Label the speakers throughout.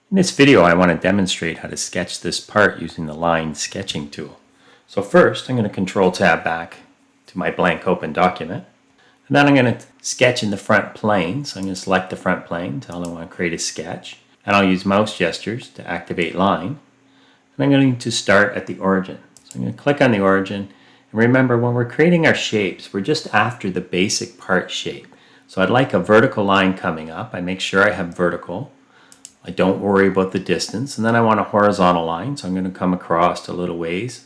Speaker 1: In this video, I want to demonstrate how to sketch this part using the line sketching tool. So first, I'm going to Control Tab back to my blank open document. And then I'm going to sketch in the front plane. So I'm going to select the front plane, tell it I want to create a sketch. And I'll use mouse gestures to activate line. And I'm going to start at the origin. So I'm going to click on the origin. And remember, when we're creating our shapes, we're just after the basic part shape. So I'd like a vertical line coming up. I make sure I have vertical. I don't worry about the distance. And then I want a horizontal line, so I'm going to come across a little ways.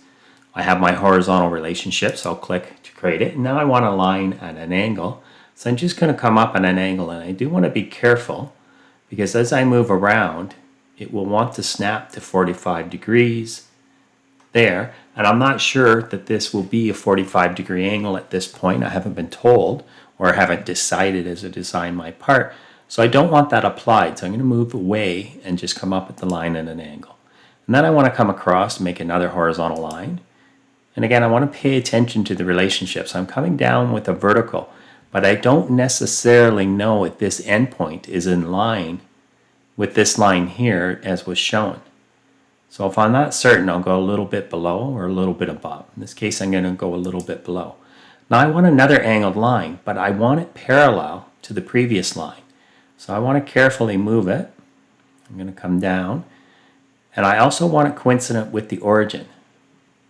Speaker 1: I have my horizontal relationship, so I'll click to create it. And now I want a line at an angle. So I'm just going to come up at an angle, and I do want to be careful because as I move around, it will want to snap to 45 degrees there. And I'm not sure that this will be a 45-degree angle at this point. I haven't been told or haven't decided as I design my part. So I don't want that applied, so I'm going to move away and just come up at the line at an angle. And then I want to come across and make another horizontal line. And again, I want to pay attention to the relationship. So I'm coming down with a vertical, but I don't necessarily know if this endpoint is in line with this line here as was shown. So if I'm not certain, I'll go a little bit below or a little bit above. In this case, I'm going to go a little bit below. Now I want another angled line, but I want it parallel to the previous line. So I want to carefully move it. I'm going to come down. And I also want it coincident with the origin.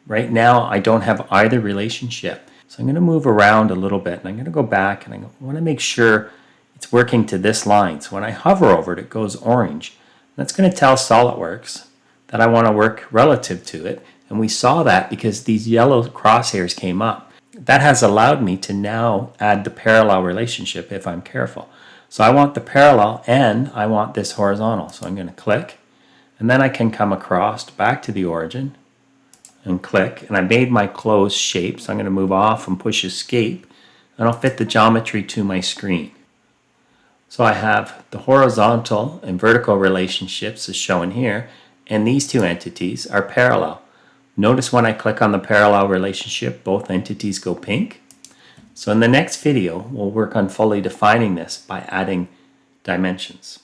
Speaker 1: Right now, I don't have either relationship. So I'm going to move around a little bit. And I'm going to go back and I want to make sure it's working to this line. So when I hover over it, it goes orange. That's going to tell SOLIDWORKS that I want to work relative to it. And we saw that because these yellow crosshairs came up. That has allowed me to now add the parallel relationship if I'm careful. So I want the parallel and I want this horizontal. So I'm going to click and then I can come across back to the origin and click, and I made my closed shape. So I'm going to move off and push escape and I'll fit the geometry to my screen. So I have the horizontal and vertical relationships as shown here, and these two entities are parallel. Notice when I click on the parallel relationship, both entities go pink. So in the next video, we'll work on fully defining this by adding dimensions.